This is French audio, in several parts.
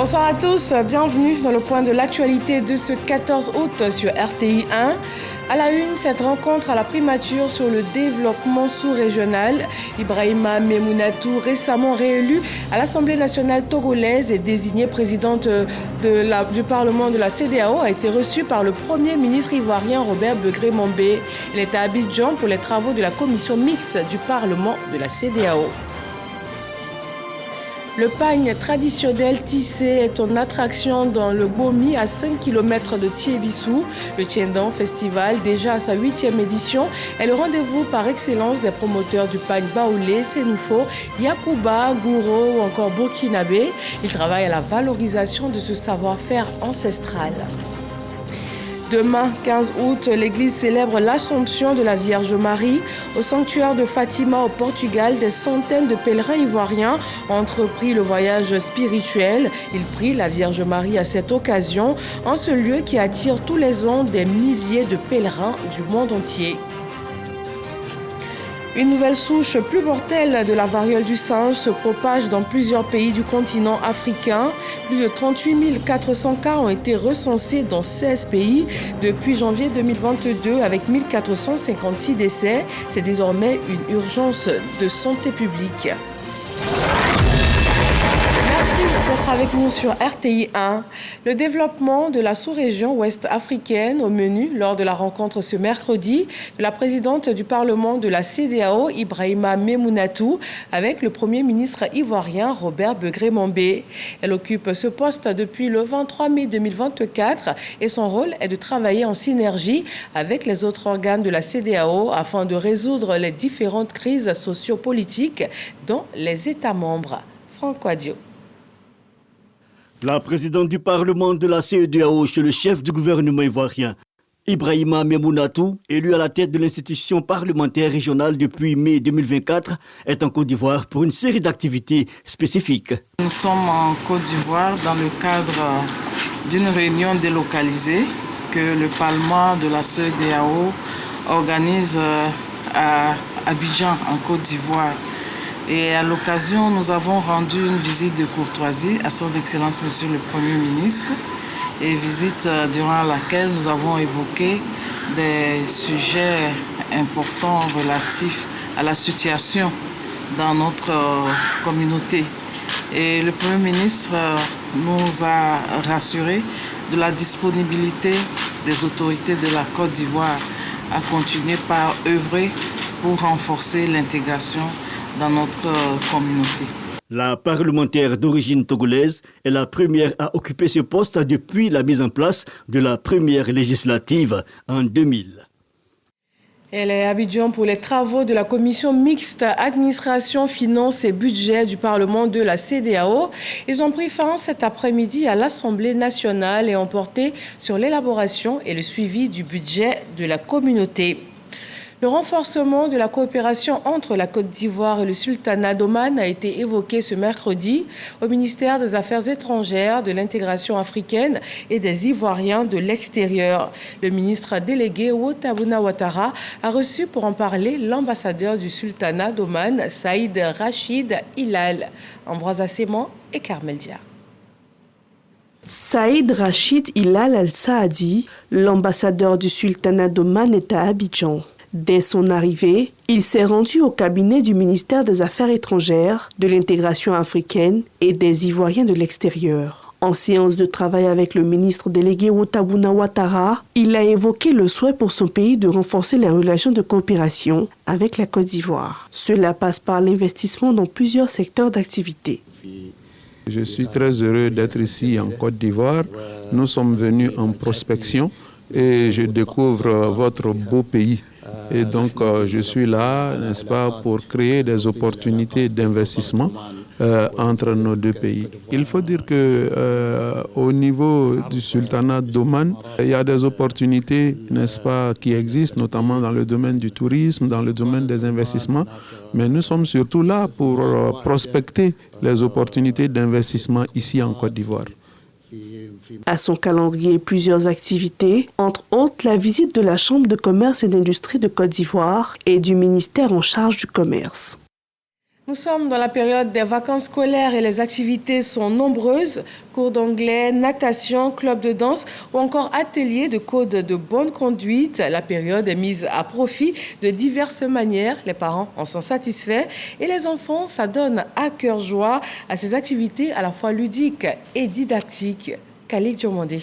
Bonsoir à tous, bienvenue dans le point de l'actualité de ce 14 août sur RTI 1. À la une, cette rencontre à la primature sur le développement sous-régional. Ibrahima Memounatou, récemment réélu à l'Assemblée nationale togolaise et désignée présidente du Parlement de la CEDEAO, a été reçue par le Premier ministre ivoirien Robert Begré-Mambé. Il est à Abidjan pour les travaux de la commission mixte du Parlement de la CEDEAO. Le pagne traditionnel tissé est une attraction dans le Bomi à 5 km de Thiébissou. Le Tiendan Festival, déjà à sa 8e édition, est le rendez-vous par excellence des promoteurs du pagne baoulé, Sénoufo, Yakuba, Gouro ou encore Burkinabé. Ils travaillent à la valorisation de ce savoir-faire ancestral. Demain, 15 août, l'Église célèbre l'Assomption de la Vierge Marie. Au sanctuaire de Fatima au Portugal, des centaines de pèlerins ivoiriens ont entrepris le voyage spirituel. Ils prient la Vierge Marie à cette occasion, en ce lieu qui attire tous les ans des milliers de pèlerins du monde entier. Une nouvelle souche plus mortelle de la variole du singe se propage dans plusieurs pays du continent africain. Plus de 38 400 cas ont été recensés dans 16 pays depuis janvier 2022 avec 1456 décès. C'est désormais une urgence de santé publique. Merci d'être avec nous sur RTI 1. Le développement de la sous-région ouest africaine au menu lors de la rencontre ce mercredi de la présidente du Parlement de la CEDEAO, Ibrahima Memounatou, avec le Premier ministre ivoirien Robert Begré-Mambé. Elle occupe ce poste depuis le 23 mai 2024 et son rôle est de travailler en synergie avec les autres organes de la CEDEAO afin de résoudre les différentes crises sociopolitiques dans les États membres. Franck Wadio. La présidente du Parlement de la CEDEAO chez le chef du gouvernement ivoirien, Ibrahima Memounatou, élu à la tête de l'institution parlementaire régionale depuis mai 2024, est en Côte d'Ivoire pour une série d'activités spécifiques. Nous sommes en Côte d'Ivoire dans le cadre d'une réunion délocalisée que le Parlement de la CEDEAO organise à Abidjan, en Côte d'Ivoire. Et à l'occasion, nous avons rendu une visite de courtoisie à son Excellence Monsieur le Premier ministre, et visite durant laquelle nous avons évoqué des sujets importants relatifs à la situation dans notre communauté. Et le Premier ministre nous a rassurés de la disponibilité des autorités de la Côte d'Ivoire à continuer par œuvrer pour renforcer l'intégration dans notre communauté. La parlementaire d'origine togolaise est la première à occuper ce poste depuis la mise en place de la première législative en 2000. Elle est à Abidjan pour les travaux de la commission mixte administration, finances et budget du Parlement de la CEDEAO. Ils ont pris fin cet après-midi à l'Assemblée nationale et ont porté sur l'élaboration et le suivi du budget de la communauté. Le renforcement de la coopération entre la Côte d'Ivoire et le Sultanat d'Oman a été évoqué ce mercredi au ministère des Affaires étrangères, de l'intégration africaine et des Ivoiriens de l'extérieur. Le ministre délégué Wotavouna Ouattara a reçu pour en parler l'ambassadeur du Sultanat d'Oman, Saïd Rachid Hilal. Ambroise Asséman et Carmel Dia. Saïd Rachid Hilal Al-Saadi, l'ambassadeur du Sultanat d'Oman, est à Abidjan. Dès son arrivée, il s'est rendu au cabinet du ministère des Affaires étrangères, de l'intégration africaine et des Ivoiriens de l'extérieur. En séance de travail avec le ministre délégué Wotavouna Ouattara, il a évoqué le souhait pour son pays de renforcer les relations de coopération avec la Côte d'Ivoire. Cela passe par l'investissement dans plusieurs secteurs d'activité. Je suis très heureux d'être ici en Côte d'Ivoire. Nous sommes venus en prospection et je découvre votre beau pays. Et donc, je suis là, n'est-ce pas, pour créer des opportunités d'investissement entre nos deux pays. Il faut dire que au niveau du Sultanat d'Oman, il y a des opportunités, n'est-ce pas, qui existent, notamment dans le domaine du tourisme, dans le domaine des investissements. Mais nous sommes surtout là pour prospecter les opportunités d'investissement ici en Côte d'Ivoire. À son calendrier, plusieurs activités, entre autres la visite de la Chambre de commerce et d'industrie de Côte d'Ivoire et du ministère en charge du commerce. Nous sommes dans la période des vacances scolaires et les activités sont nombreuses. Cours d'anglais, natation, club de danse ou encore ateliers de code de bonne conduite. La période est mise à profit de diverses manières. Les parents en sont satisfaits et les enfants s'adonnent à cœur joie à ces activités à la fois ludiques et didactiques. Khalid Diomandé.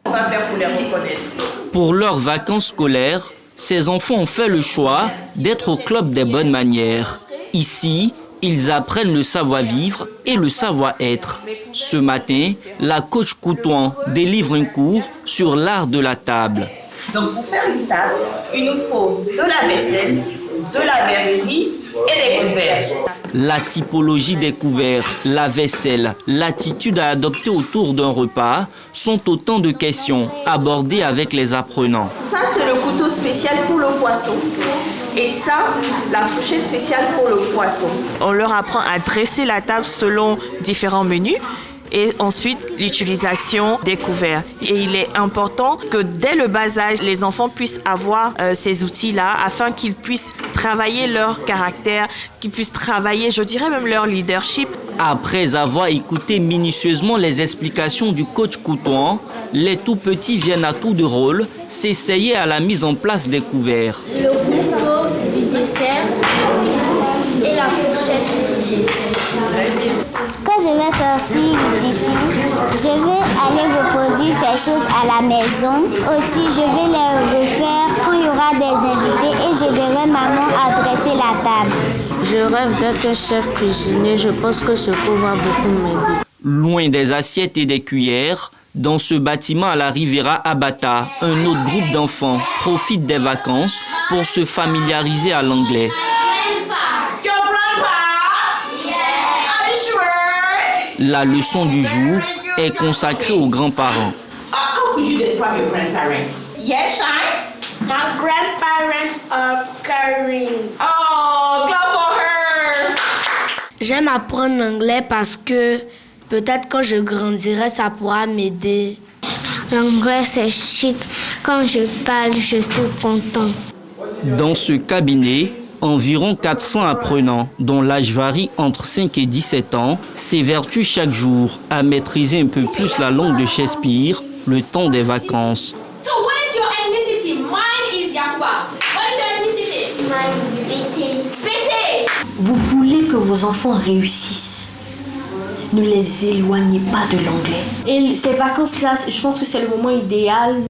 On va faire pour les reconnaître. Pour leurs vacances scolaires, ces enfants ont fait le choix d'être au club des bonnes manières. Ici, ils apprennent le savoir-vivre et le savoir-être. Ce matin, la coach Coutouan délivre un cours sur l'art de la table. Donc pour faire une table, il nous faut de la vaisselle, de la verrerie et des couverts. La typologie des couverts, la vaisselle, l'attitude à adopter autour d'un repas sont autant de questions abordées avec les apprenants. Ça, c'est le couteau spécial pour le poisson. Et ça, la fourchette spéciale pour le poisson. On leur apprend à dresser la table selon différents menus. Et ensuite, l'utilisation des couverts. Et il est important que dès le bas âge, les enfants puissent avoir ces outils-là afin qu'ils puissent travailler leur caractère, qu'ils puissent travailler, je dirais même leur leadership. Après avoir écouté minutieusement les explications du coach Coutouan, les tout-petits viennent à tour de rôle s'essayer à la mise en place des couverts. Le couteau du dessert et la fourchette du dessert. Quand je vais sortir d'ici, je vais aller reproduire ces choses à la maison. Aussi, je vais les refaire quand il y aura des invités et j'aiderai maman à dresser la table. Je rêve d'être chef cuisinier. Je pense que ce cours va beaucoup m'aider. Loin des assiettes et des cuillères, dans ce bâtiment à la Riviera Abata, un autre groupe d'enfants profite des vacances pour se familiariser à l'anglais. La leçon du jour est consacrée aux grands-parents. How could you describe your grandparents? Yes, Shine? My grandparents are caring. Oh, clap for her! J'aime apprendre l'anglais parce que peut-être quand je grandirai, ça pourra m'aider. L'anglais, c'est chic. Quand je parle, je suis content. Dans ce cabinet, environ 400 apprenants, dont l'âge varie entre 5 et 17 ans, s'évertuent chaque jour à maîtriser un peu plus la langue de Shakespeare le temps des vacances. So what is your ethnicity? Mine is Yakuba. What is your ethnicity? Mine, Bété. Vous voulez que vos enfants réussissent. Ne les éloignez pas de l'anglais. Et ces vacances-là, je pense que c'est le moment idéal.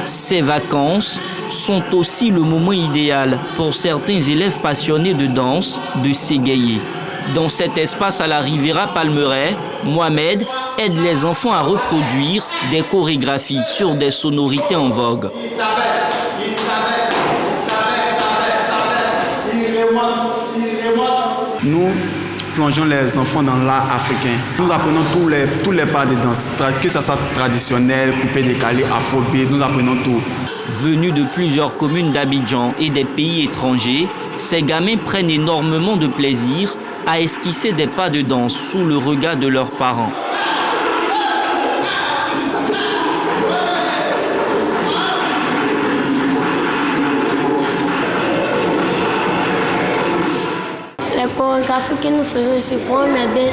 Ces vacances sont aussi le moment idéal pour certains élèves passionnés de danse de s'égayer. Dans cet espace à la Riviera Palmeraie, Mohamed aide les enfants à reproduire des chorégraphies sur des sonorités en vogue. Nous plongeons les enfants dans l'art africain. Nous apprenons tous les pas de danse, que ce soit traditionnel, coupé décalé, afrobeat, nous apprenons tout. Venus de plusieurs communes d'Abidjan et des pays étrangers, ces gamins prennent énormément de plaisir à esquisser des pas de danse sous le regard de leurs parents. Les chorégraphies que nous faisons ici pourront m'aider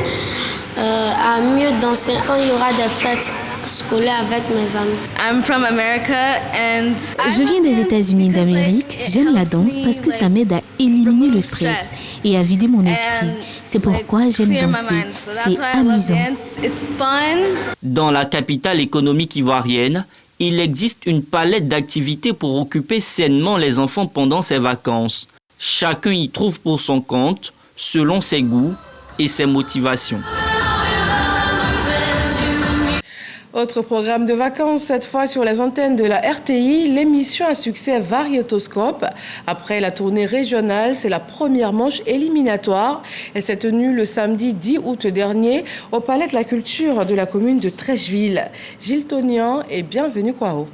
à mieux danser quand il y aura des fêtes scolaires avec mes amis. Je viens des États-Unis d'Amérique. J'aime la danse parce que ça m'aide à éliminer le stress et à vider mon esprit. C'est pourquoi j'aime danser. C'est amusant. Dans la capitale économique ivoirienne, il existe une palette d'activités pour occuper sainement les enfants pendant ces vacances. Chacun y trouve pour son compte, selon ses goûts et ses motivations. Autre programme de vacances, cette fois sur les antennes de la RTI, l'émission à succès Variétoscope. Après la tournée régionale, c'est la première manche éliminatoire. Elle s'est tenue le samedi 10 août dernier au Palais de la Culture de la commune de Trècheville. Gilles Tonian et bienvenue Kwao.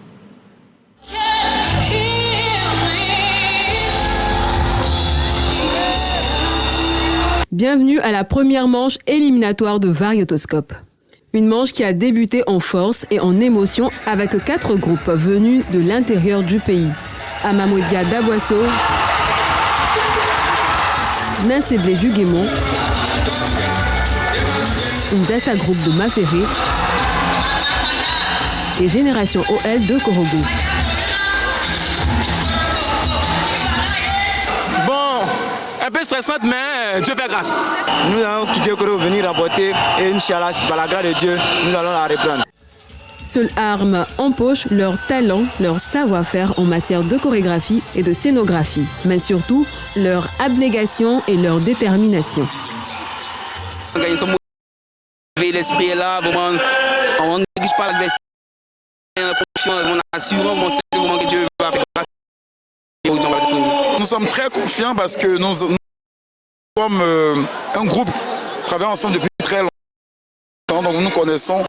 Bienvenue à la première manche éliminatoire de Variétoscope. Une manche qui a débuté en force et en émotion avec 4 groupes venus de l'intérieur du pays. Amamouibia d'Aboisseau, Naseblé du Guémont, Unzasa Group de Maféré et Génération OL de Korogo. Un peu stressante, mais Dieu fait grâce. Nous allons quitter Koro, venir rapporter et Inch'Allah, par la grâce de Dieu, nous allons la reprendre. Seule arme empoche leur talent, leur savoir-faire en matière de chorégraphie et de scénographie, mais surtout leur abnégation et leur détermination. L'esprit est là, vraiment, on ne néglige pas l'adversité, on assure, on sait vraiment que Dieu va faire grâce. Nous sommes très confiants parce que nous sommes un groupe qui travaille ensemble depuis très longtemps, donc nous connaissons.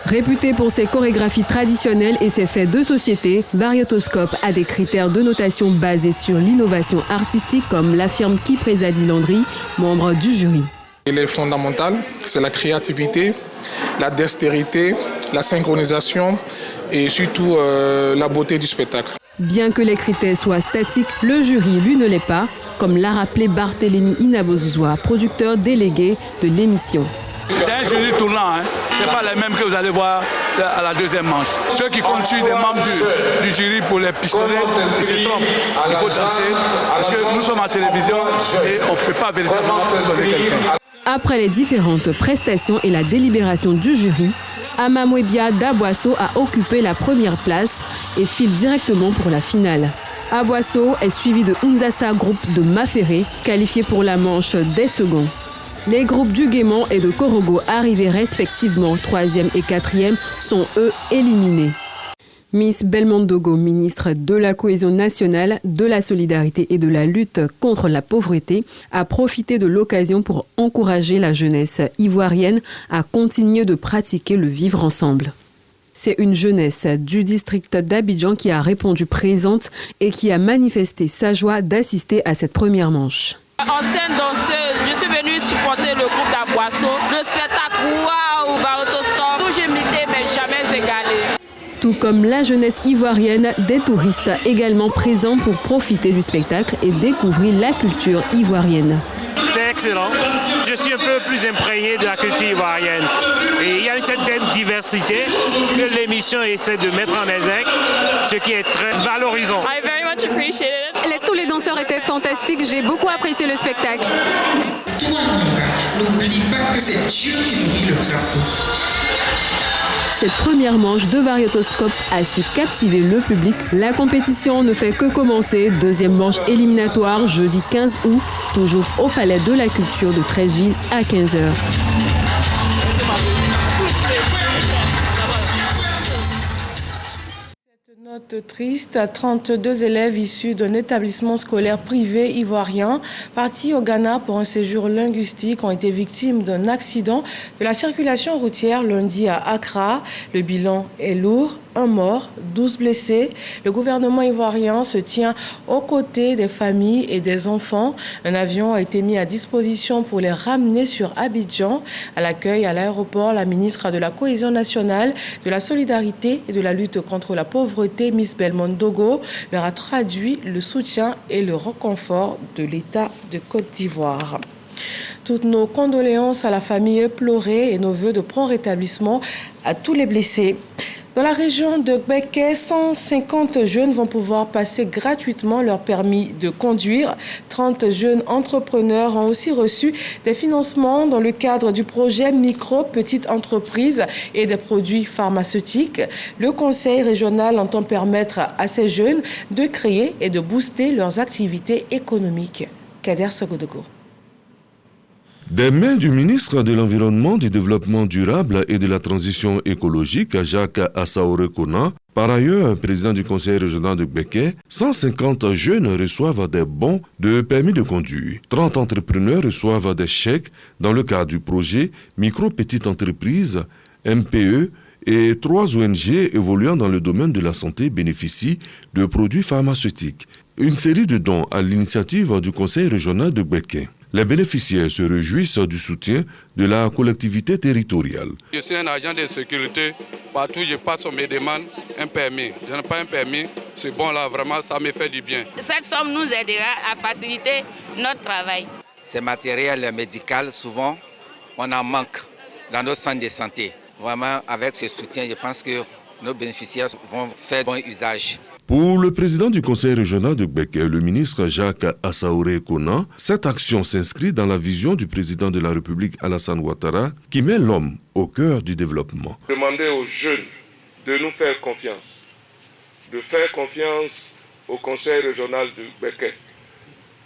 Réputé pour ses chorégraphies traditionnelles et ses faits de société, Variotoscope a des critères de notation basés sur l'innovation artistique, comme l'affirme Kiprezadi Landry, membre du jury. Il est fondamental, c'est la créativité, la dextérité, la synchronisation et surtout la beauté du spectacle. Bien que les critères soient statiques, le jury, lui, ne l'est pas, comme l'a rappelé Barthélémy Inabozouzoua, producteur délégué de l'émission. C'est un jury tournant, ce n'est pas les mêmes que vous allez voir à la deuxième manche. Ceux qui constituent des membres du jury pour les pistolets, ils se trompent. Il faut danser, parce que nous sommes en télévision et on ne peut pas véritablement pistoler quelqu'un. Après les différentes prestations et la délibération du jury, Amamwebia d'Aboasso a occupé la première place et file directement pour la finale. Aboasso est suivi de Unzasa Group de Maféré, qualifié pour la manche des seconds. Les groupes du Guémont et de Korogo, arrivés respectivement 3e et 4e, sont eux éliminés. Miss Belmondogo, ministre de la Cohésion nationale, de la solidarité et de la lutte contre la pauvreté, a profité de l'occasion pour encourager la jeunesse ivoirienne à continuer de pratiquer le vivre ensemble. C'est une jeunesse du district d'Abidjan qui a répondu présente et qui a manifesté sa joie d'assister à cette première manche. Ancienne danseuse, je suis venue supporter le groupe d'Aboasso. Le spectacle, waouh, Variotoscope, tout j'ai imité mais jamais égalé. Tout comme la jeunesse ivoirienne, des touristes également présents pour profiter du spectacle et découvrir la culture ivoirienne. C'est excellent. Je suis un peu plus imprégné de la culture ivoirienne. Et il y a une certaine diversité que l'émission essaie de mettre en exergue, ce qui est très valorisant. I very much appreciate it. Tous les danseurs étaient fantastiques. J'ai beaucoup apprécié le spectacle. Toi, n'oublie pas que c'est Dieu qui nourrit le crapaud. Cette première manche de Variotoscope a su captiver le public. La compétition ne fait que commencer. Deuxième manche éliminatoire, jeudi 15 août, toujours au Palais de la Culture de Treichville à 15h. Note triste, 32 élèves issus d'un établissement scolaire privé ivoirien partis au Ghana pour un séjour linguistique ont été victimes d'un accident de la circulation routière lundi à Accra. Le bilan est lourd. 1 mort, 12 blessés. Le gouvernement ivoirien se tient aux côtés des familles et des enfants. Un avion a été mis à disposition pour les ramener sur Abidjan. À l'accueil à l'aéroport, la ministre de la Cohésion nationale, de la solidarité et de la lutte contre la pauvreté, Miss Belmondogo, leur a traduit le soutien et le réconfort de l'État de Côte d'Ivoire. Toutes nos condoléances à la famille éplorée et nos vœux de prompt rétablissement à tous les blessés. Dans la région de Gbeke, 150 jeunes vont pouvoir passer gratuitement leur permis de conduire. 30 jeunes entrepreneurs ont aussi reçu des financements dans le cadre du projet Micro-Petite Entreprise et des produits pharmaceutiques. Le conseil régional entend permettre à ces jeunes de créer et de booster leurs activités économiques. Kader Sogodogo. Des mains du ministre de l'Environnement, du Développement durable et de la Transition écologique, Jacques Assaoure Kona, par ailleurs président du conseil régional de Gbeke, 150 jeunes reçoivent des bons de permis de conduire. 30 entrepreneurs reçoivent des chèques dans le cadre du projet Micro-Petite Entreprise, MPE, et 3 ONG évoluant dans le domaine de la santé bénéficient de produits pharmaceutiques. Une série de dons à l'initiative du conseil régional de Gbeke. Les bénéficiaires se réjouissent du soutien de la collectivité territoriale. Je suis un agent de sécurité. Partout où je passe, on me demande un permis. Je n'ai pas un permis. C'est bon là, vraiment, ça me fait du bien. Cette somme nous aidera à faciliter notre travail. Ces matériels médicaux, souvent, on en manque dans nos centres de santé. Vraiment, avec ce soutien, je pense que nos bénéficiaires vont faire bon usage. Pour le président du conseil régional de Gbeke, le ministre Jacques Assaouré Kona, cette action s'inscrit dans la vision du président de la République Alassane Ouattara qui met l'homme au cœur du développement. Demander aux jeunes de nous faire confiance, de faire confiance au conseil régional de Gbeke,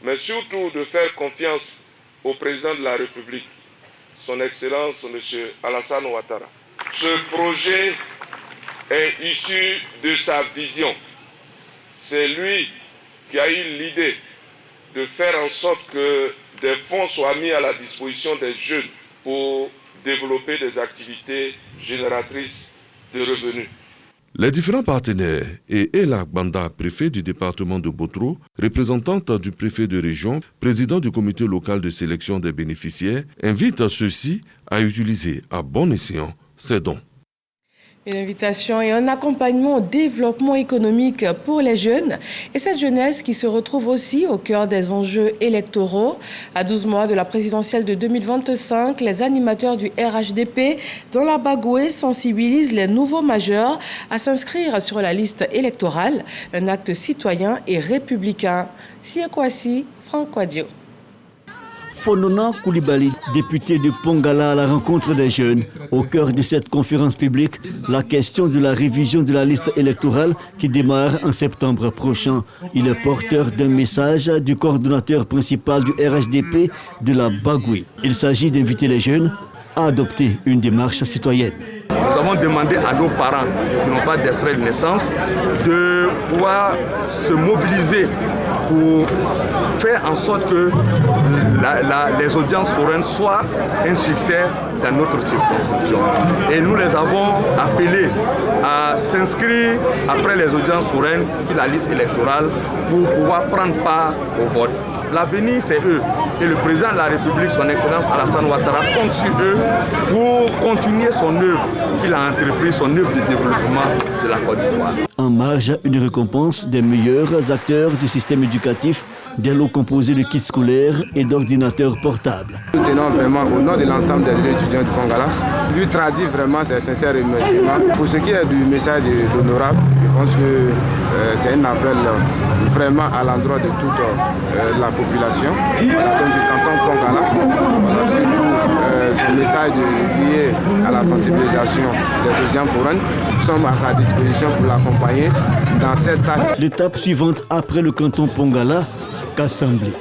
mais surtout de faire confiance au président de la République, son Excellence M. Alassane Ouattara. Ce projet est issu de sa vision. C'est lui qui a eu l'idée de faire en sorte que des fonds soient mis à la disposition des jeunes pour développer des activités génératrices de revenus. Les différents partenaires et Ela Banda, préfet du département de Botro, représentante du préfet de région, président du comité local de sélection des bénéficiaires, invitent ceux-ci à utiliser à bon escient ces dons. Une invitation et un accompagnement au développement économique pour les jeunes et cette jeunesse qui se retrouve aussi au cœur des enjeux électoraux. À 12 mois de la présidentielle de 2025, les animateurs du RHDP dans la Bagoué sensibilisent les nouveaux majeurs à s'inscrire sur la liste électorale, un acte citoyen et républicain. Siekwasi, Franck Kwadio. Fonona Koulibaly, député de Pongala à la rencontre des jeunes. Au cœur de cette conférence publique, la question de la révision de la liste électorale qui démarre en septembre prochain. Il est porteur d'un message du coordonnateur principal du RHDP de la Bagoué. Il s'agit d'inviter les jeunes à adopter une démarche citoyenne. Nous avons demandé à nos parents qui n'ont pas d'extrait de naissance de pouvoir se mobiliser pour faire en sorte que les audiences foraines soient un succès dans notre circonscription. Et nous les avons appelés à s'inscrire après les audiences foraines sur la liste électorale pour pouvoir prendre part au vote. L'avenir, c'est eux. Et le président de la République, son Excellence Alassane Ouattara, compte sur eux pour continuer son œuvre qu'il a entreprise, son œuvre de développement de la Côte d'Ivoire. En marge, une récompense des meilleurs acteurs du système éducatif, des lots composés de kits scolaires et d'ordinateurs portables. Nous tenons vraiment au nom de l'ensemble des étudiants du Pongala, lui traduit vraiment ses sincères remerciements. Pour ce qui est du message de l'honorable, je pense que c'est un appel vraiment à l'endroit de toute la population, du canton Pongala. Surtout ce message lié à la sensibilisation des étudiants forains. Nous sommes à sa disposition pour l'accompagner dans cette tâche. L'étape suivante après le canton Pongala, Kassamblé.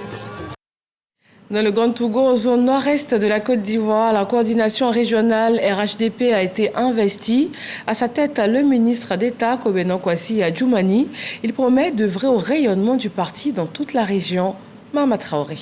Dans le Grand Togo, au zone nord-est de la Côte d'Ivoire, la coordination régionale RHDP a été investie. À sa tête, le ministre d'État, Kobena Kwasi Adjoumani. Il promet d'œuvrer au rayonnement du parti dans toute la région. Mama Traoré.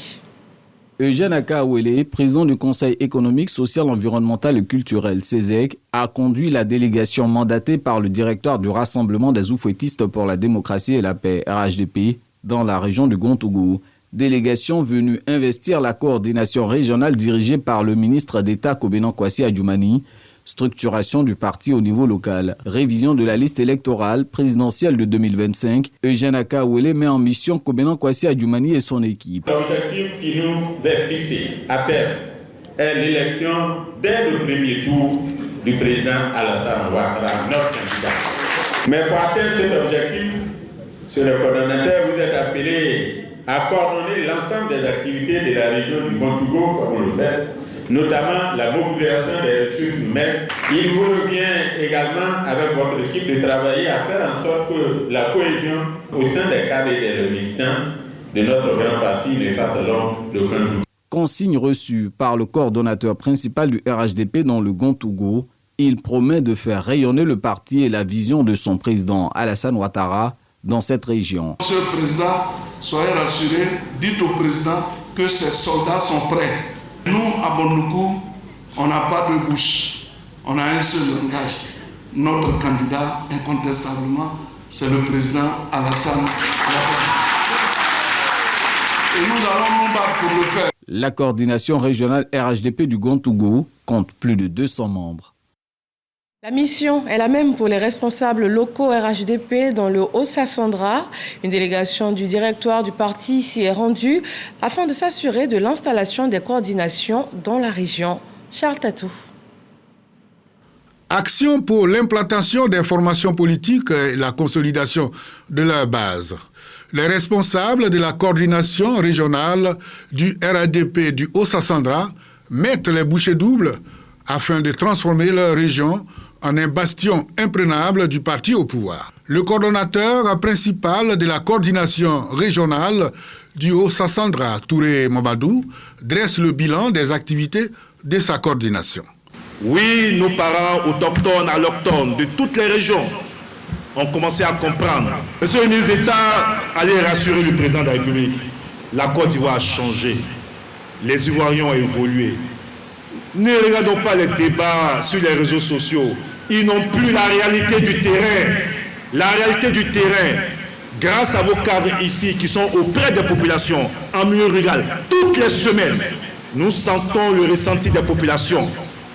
Eugène Akawele, président du Conseil économique, social, environnemental et culturel, CESEC, a conduit la délégation mandatée par le directeur du Rassemblement des oufouettistes pour la démocratie et la paix, RHDP, dans la région du Grand Togo. Délégation venue investir la coordination régionale dirigée par le ministre d'État Kobena Kwasi Adjoumani, structuration du parti au niveau local, révision de la liste électorale présidentielle de 2025. Eugène Akawele met en mission Kobena Kwasi Adjoumani et son équipe. L'objectif qui nous est fixé à terme est l'élection dès le premier tour du président Alassane Ouattara, notre candidat. Mais pour atteindre cet objectif, sur le coordonnateur, vous êtes appelé à coordonner l'ensemble des activités de la région du Grand-Togo, comme on le fait, notamment la mobilisation des ressources humaines. Il vous revient également, avec votre équipe, de travailler à faire en sorte que la cohésion au sein des cadres et des militants de notre grand parti ne fasse l'ombre de aucun doute. Consigne reçue par le coordonnateur principal du RHDP dans le Grand-Togo, il promet de faire rayonner le parti et la vision de son président Alassane Ouattara dans cette région. Monsieur le Président, soyez rassurés, dites au Président que ses soldats sont prêts. Nous, à Bondougou, on n'a pas de bouche, on a un seul langage. Notre candidat, incontestablement, c'est le Président Alassane Ouattara. Et nous allons nous battre pour le faire. La coordination régionale RHDP du Grand Togo compte plus de 200 membres. La mission est la même pour les responsables locaux RHDP dans le Haut-Sassandra. Une délégation du directoire du parti s'y est rendue afin de s'assurer de l'installation des coordinations dans la région. Charles Tatou. Action pour l'implantation des formations politiques et la consolidation de leur base. Les responsables de la coordination régionale du RHDP du Haut-Sassandra mettent les bouchées doubles afin de transformer leur région en un bastion imprenable du parti au pouvoir. Le coordonnateur principal de la coordination régionale du Haut-Sassandra, Touré Mamadou, dresse le bilan des activités de sa coordination. Oui, nos parents autochtones, allochtones de toutes les régions ont commencé à comprendre. Monsieur le ministre d'État, allez rassurer le président de la République. La Côte d'Ivoire a changé. Les Ivoiriens ont évolué. Ne regardons pas les débats sur les réseaux sociaux. Ils n'ont plus la réalité du terrain. La réalité du terrain, grâce à vos cadres ici qui sont auprès des populations en milieu rural, toutes les semaines, nous sentons le ressenti des populations.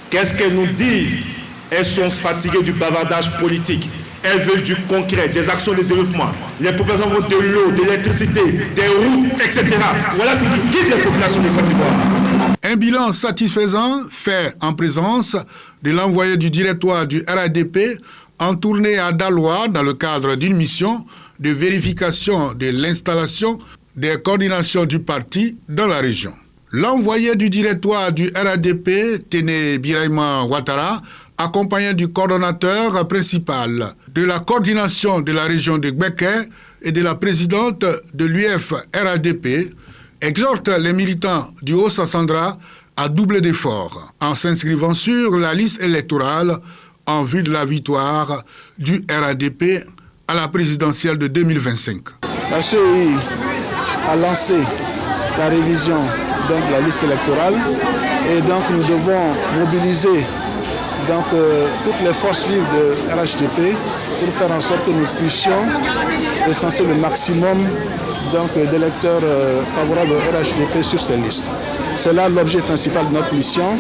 Qu'est-ce qu'elles nous disent? Elles sont fatiguées du bavardage politique. Elles veulent du concret, des actions de développement. Les populations veulent de l'eau, de l'électricité, des routes, etc. Voilà ce qui guide les populations de Côte d'Ivoire. Un bilan satisfaisant fait en présence de l'envoyé du directoire du RHDP en tournée à Daloa dans le cadre d'une mission de vérification de l'installation des coordinations du parti dans la région. L'envoyé du directoire du RHDP, Téné Biraima Ouattara, accompagné du coordonnateur principal de la coordination de la région de Gbeke et de la présidente de l'UF RHDP, exhorte les militants du Haut-Sassandra à doubler d'efforts en s'inscrivant sur la liste électorale en vue de la victoire du RHDP à la présidentielle de 2025. La CEI a lancé la révision de la liste électorale et donc nous devons mobiliser toutes les forces vives de RHDP pour faire en sorte que nous puissions recenser le maximum d'électeurs favorables au RHDP sur ces listes. C'est là l'objet principal de notre mission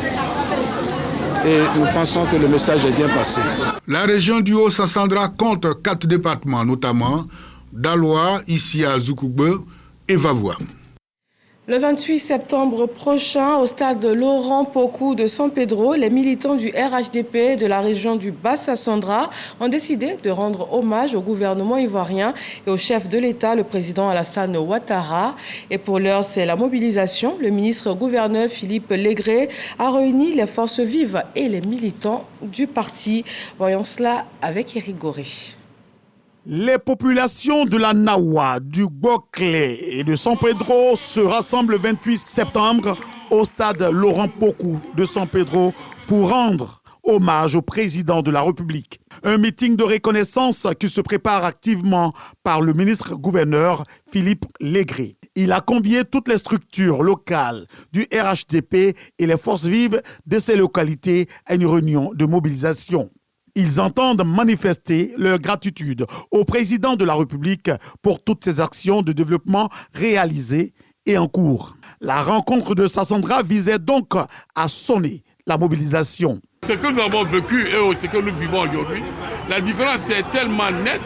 et nous pensons que le message est bien passé. La région du Haut-Sassandra compte 4 départements, notamment Daloa, ici à Zoukoube et Vavoua. Le 28 septembre prochain, au stade Laurent Pocou de San Pedro, les militants du RHDP de la région du Bas-Sassandra ont décidé de rendre hommage au gouvernement ivoirien et au chef de l'État, le président Alassane Ouattara. Et pour l'heure, c'est la mobilisation. Le ministre-gouverneur Philippe Légré a réuni les forces vives et les militants du parti. Voyons cela avec Éric Goré. Les populations de la Nawa, du Gbokle et de San Pedro se rassemblent le 28 septembre au stade Laurent Pocou de San Pedro pour rendre hommage au président de la République. Un meeting de reconnaissance qui se prépare activement par le ministre-gouverneur Philippe Légré. Il a convié toutes les structures locales du RHDP et les forces vives de ces localités à une réunion de mobilisation. Ils entendent manifester leur gratitude au président de la République pour toutes ces actions de développement réalisées et en cours. La rencontre de Sassandra visait donc à sonner la mobilisation. Ce que nous avons vécu et ce que nous vivons aujourd'hui, la différence est tellement nette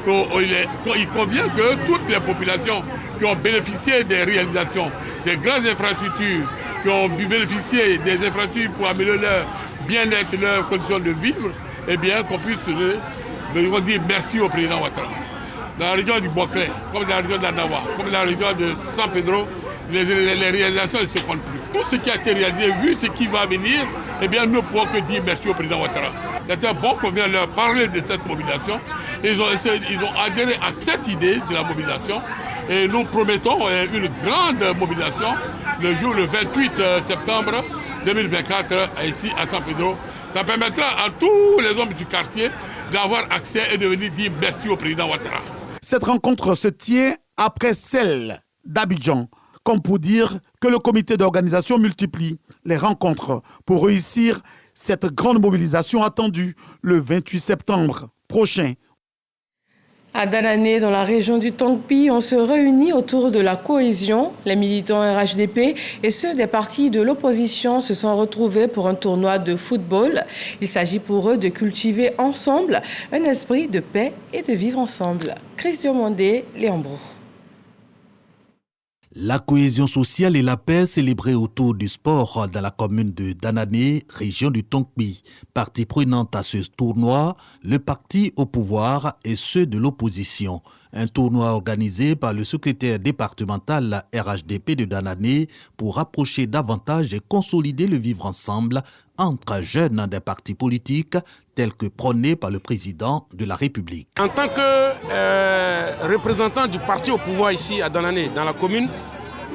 qu'il convient que toutes les populations qui ont bénéficié des réalisations, des grandes infrastructures, qui ont bénéficié des infrastructures pour améliorer leur bien-être, leurs conditions de vivre, eh bien qu'on puisse dire merci au président Ouattara. Dans la région du Boclé, comme dans la région de la Nawa, comme dans la région de San Pedro, les réalisations ne se comptent plus. Tout ce qui a été réalisé, vu ce qui va venir, eh bien nous ne pouvons que dire merci au président Ouattara. C'était bon qu'on vienne leur parler de cette mobilisation. Ils ont adhéré à cette idée de la mobilisation. Et nous promettons une grande mobilisation le 28 septembre 2024 ici à San Pedro. Ça permettra à tous les hommes du quartier d'avoir accès et de venir dire merci au président Ouattara. Cette rencontre se tient après celle d'Abidjan, comme pour dire que le comité d'organisation multiplie les rencontres pour réussir cette grande mobilisation attendue le 28 septembre prochain. À Danané, dans la région du Tongpi, on se réunit autour de la cohésion. Les militants RHDP et ceux des partis de l'opposition se sont retrouvés pour un tournoi de football. Il s'agit pour eux de cultiver ensemble un esprit de paix et de vivre ensemble. Christian Mondé, Léon Brou. La cohésion sociale et la paix célébrée autour du sport dans la commune de Danané, région du Tongpi. Partie prenante à ce tournoi, le parti au pouvoir et ceux de l'opposition. Un tournoi organisé par le secrétaire départemental RHDP de Danané pour rapprocher davantage et consolider le vivre ensemble entre jeunes des partis politiques tels que prônés par le président de la République. En tant que représentant du parti au pouvoir ici à Danané, dans la commune,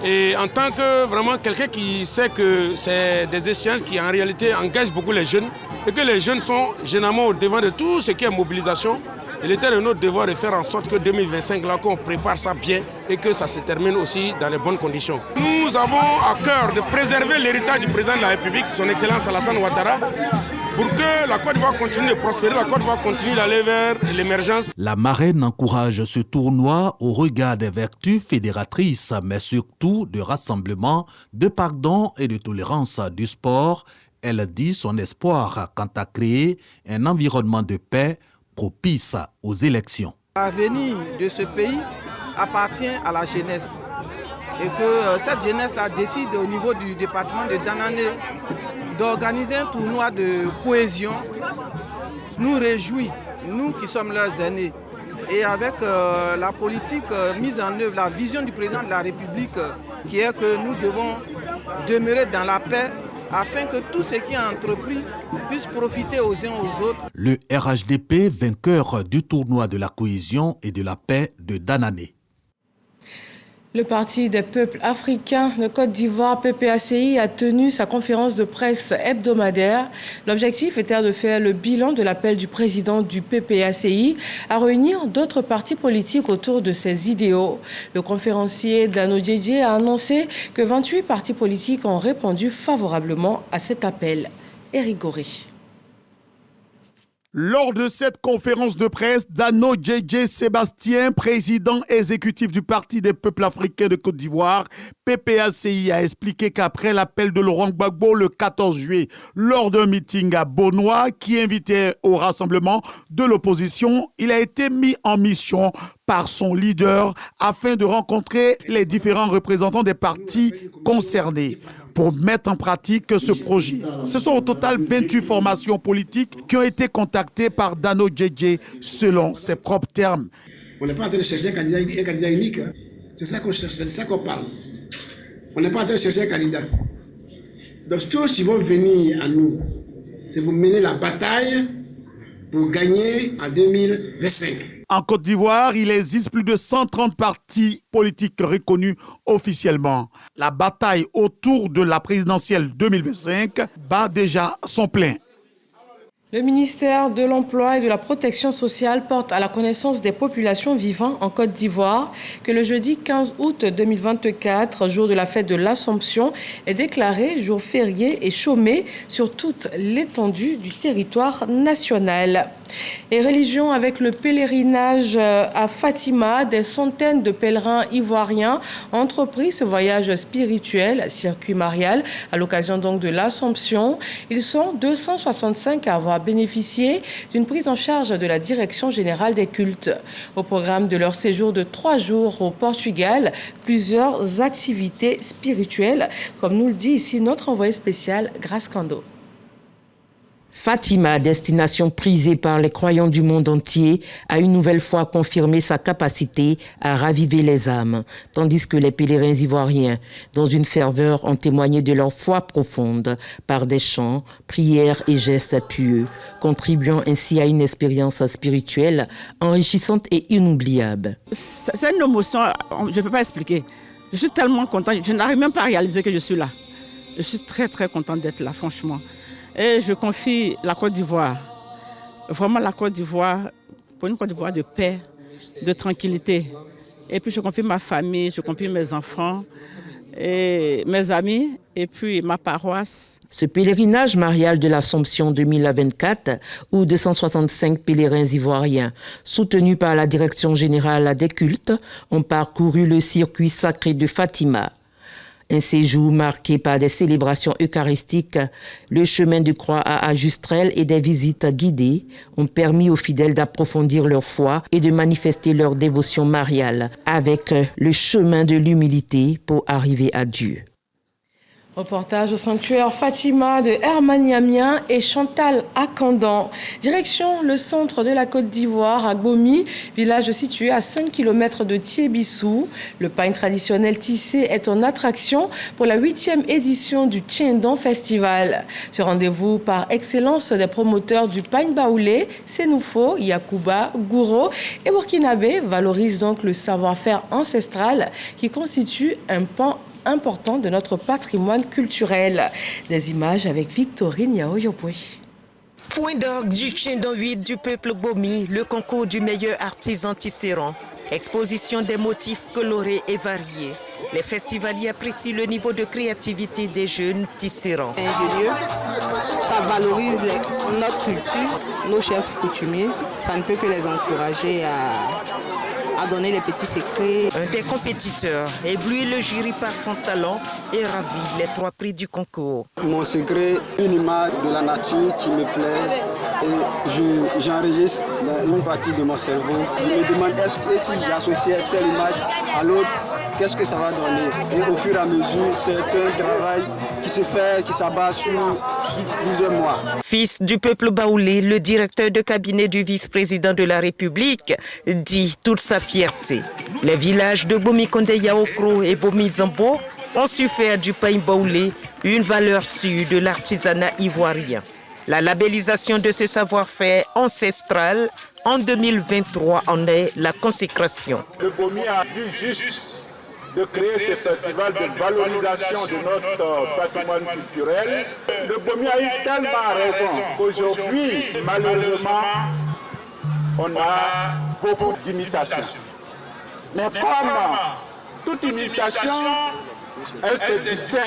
et en tant que vraiment quelqu'un qui sait que c'est des échéances qui en réalité engagent beaucoup les jeunes et que les jeunes sont généralement au devant de tout ce qui est mobilisation, il était de notre devoir de faire en sorte que 2025, là, qu'on prépare ça bien et que ça se termine aussi dans les bonnes conditions. Nous avons à cœur de préserver l'héritage du président de la République, son Excellence Alassane Ouattara, pour que la Côte d'Ivoire continue de prospérer, la Côte d'Ivoire continue d'aller vers l'émergence. La marraine encourage ce tournoi au regard des vertus fédératrices, mais surtout de rassemblement, de pardon et de tolérance du sport. Elle dit son espoir quant à créer un environnement de paix propice aux élections. L'avenir de ce pays appartient à la jeunesse et que cette jeunesse décide au niveau du département de Danané d'organiser un tournoi de cohésion nous réjouit, nous qui sommes leurs aînés. Et avec la politique mise en œuvre, la vision du président de la République qui est que nous devons demeurer dans la paix afin que tout ce qui est entrepris puisse profiter aux uns aux autres. Le RHDP, vainqueur du tournoi de la cohésion et de la paix de Danané. Le Parti des peuples africains de Côte d'Ivoire, PPACI, a tenu sa conférence de presse hebdomadaire. L'objectif était de faire le bilan de l'appel du président du PPACI à réunir d'autres partis politiques autour de ses idéaux. Le conférencier Dano Djedje a annoncé que 28 partis politiques ont répondu favorablement à cet appel. Éric Goré. Lors de cette conférence de presse, Dano Djedje Sébastien, président exécutif du Parti des peuples africains de Côte d'Ivoire, PPACI, a expliqué qu'après l'appel de Laurent Gbagbo le 14 juillet, lors d'un meeting à Beaunois qui invitait au rassemblement de l'opposition, il a été mis en mission par son leader afin de rencontrer les différents représentants des partis concernés pour mettre en pratique ce projet. Ce sont au total 28 formations politiques qui ont été contactées par Dano Djedje selon ses propres termes. On n'est pas en train de chercher un candidat unique. Hein. C'est ça qu'on cherche, c'est de ça qu'on parle. On n'est pas en train de chercher un candidat. Donc tous qui vont venir à nous, c'est pour mener la bataille pour gagner en 2025. En Côte d'Ivoire, il existe plus de 130 partis politiques reconnus officiellement. La bataille autour de la présidentielle 2025 bat déjà son plein. Le ministère de l'Emploi et de la Protection sociale porte à la connaissance des populations vivant en Côte d'Ivoire que le jeudi 15 août 2024, jour de la fête de l'Assomption, est déclaré jour férié et chômé sur toute l'étendue du territoire national. Et religion avec le pèlerinage à Fatima, des centaines de pèlerins ivoiriens ont entrepris ce voyage spirituel, circuit marial, à l'occasion donc de l'Assomption. Ils sont 265 à avoir bénéficié d'une prise en charge de la Direction générale des cultes. Au programme de leur séjour de 3 jours au Portugal, plusieurs activités spirituelles, comme nous le dit ici notre envoyé spécial, Grace Kando. Fatima, destination prisée par les croyants du monde entier, a une nouvelle fois confirmé sa capacité à raviver les âmes, tandis que les pèlerins ivoiriens, dans une ferveur, ont témoigné de leur foi profonde par des chants, prières et gestes pieux, contribuant ainsi à une expérience spirituelle enrichissante et inoubliable. C'est une émotion, je ne peux pas expliquer. Je suis tellement contente, je n'arrive même pas à réaliser que je suis là. Je suis très très contente d'être là, franchement. Et je confie la Côte d'Ivoire, vraiment la Côte d'Ivoire, pour une Côte d'Ivoire de paix, de tranquillité. Et puis je confie ma famille, je confie mes enfants, et mes amis et puis ma paroisse. Ce pèlerinage marial de l'Assomption 2024, où 265 pèlerins ivoiriens, soutenus par la Direction générale des cultes, ont parcouru le circuit sacré de Fatima. Un séjour marqué par des célébrations eucharistiques, le chemin de croix à Ajustrel et des visites guidées ont permis aux fidèles d'approfondir leur foi et de manifester leur dévotion mariale avec le chemin de l'humilité pour arriver à Dieu. Reportage au sanctuaire Fatima de Hermaniamien et Chantal Akandan. Direction le centre de la Côte d'Ivoire à Gomi, village situé à 5 km de Thiébissou. Le pain traditionnel tissé est en attraction pour la 8e édition du Tchéndon Festival. Ce rendez-vous par excellence des promoteurs du pain baoulé, Sénoufo, Yacouba, Gouro et Burkinabé valorise donc le savoir-faire ancestral qui constitue un pan important de notre patrimoine culturel. Des images avec Victorine Yaoyopoué. Point d'orgue du Tchéndon 8 du peuple Gomi, le concours du meilleur artisan tisserand. Exposition des motifs colorés et variés. Les festivaliers apprécient le niveau de créativité des jeunes tisserands. Ingénieux, ça valorise notre culture, nos chefs coutumiers. Ça ne peut que les encourager à donner les petits secrets. Un des compétiteurs éblouit le jury par son talent et ravit les 3 prix du concours. Mon secret, une image de la nature qui me plaît et j'enregistre une partie de mon cerveau. Je me demande est-ce que si j'associe telle image à l'autre, qu'est-ce que ça va donner? Et au fur et à mesure, c'est un travail qui se fait, qui s'abat sur plusieurs mois. Fils du peuple baoulé, le directeur de cabinet du vice-président de la République dit toute sa fierté. Les villages de Bomi-Kondé Yaokro et Bomi-Zambo ont su faire du pain baoulé une valeur sûre de l'artisanat ivoirien. La labellisation de ce savoir-faire ancestral en 2023 en est la consécration. Le Bomi a vu juste de créer ce festival de valorisation de notre patrimoine culturel. Le Bomi a eu tellement raison qu'aujourd'hui, malheureusement, on a beaucoup d'imitations. Mais comme toute imitation, elle se distingue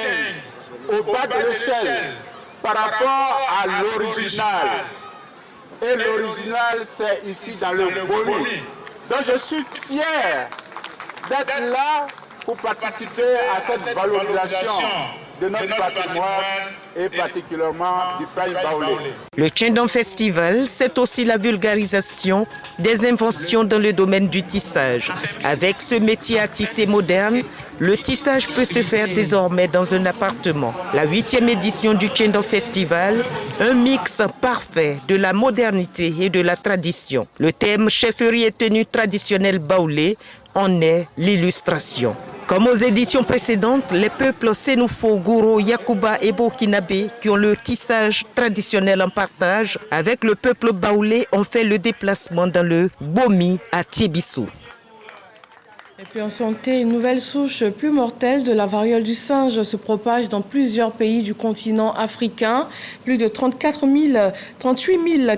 au bas de l'échelle par rapport à l'original. Et l'original, c'est ici dans le Bomi. Donc je suis fier d'être là pour participer à cette valorisation de notre patrimoine et particulièrement du pain baoulé. Le Tchéndon Festival, c'est aussi la vulgarisation des inventions dans le domaine du tissage. Avec ce métier à tisser moderne, le tissage peut se faire désormais dans un appartement. La 8e édition du Tchéndon Festival, un mix parfait de la modernité et de la tradition. Le thème chefferie et tenue traditionnelle baoulé en est l'illustration. Comme aux éditions précédentes, les peuples Sénoufo, Gouro, Yacouba et Burkinabé, qui ont leur tissage traditionnel en partage avec le peuple baoulé, ont fait le déplacement dans le Bomi à Thiébissou. Et puis en santé, une nouvelle souche plus mortelle de la variole du singe se propage dans plusieurs pays du continent africain. Plus de 38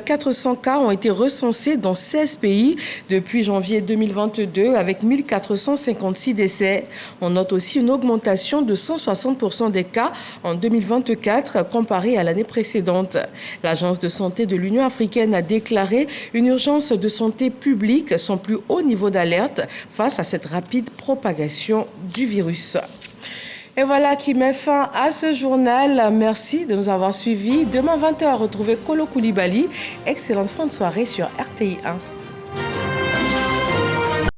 400 cas ont été recensés dans 16 pays depuis janvier 2022 avec 1456 décès. On note aussi une augmentation de 160% des cas en 2024 comparé à l'année précédente. L'Agence de santé de l'Union africaine a déclaré une urgence de santé publique, son plus haut niveau d'alerte face à cette rapide propagation du virus. Et voilà qui met fin à ce journal. Merci de nous avoir suivis. Demain 20h, retrouvez Kolo Koulibaly. Excellente fin de soirée sur RTI 1.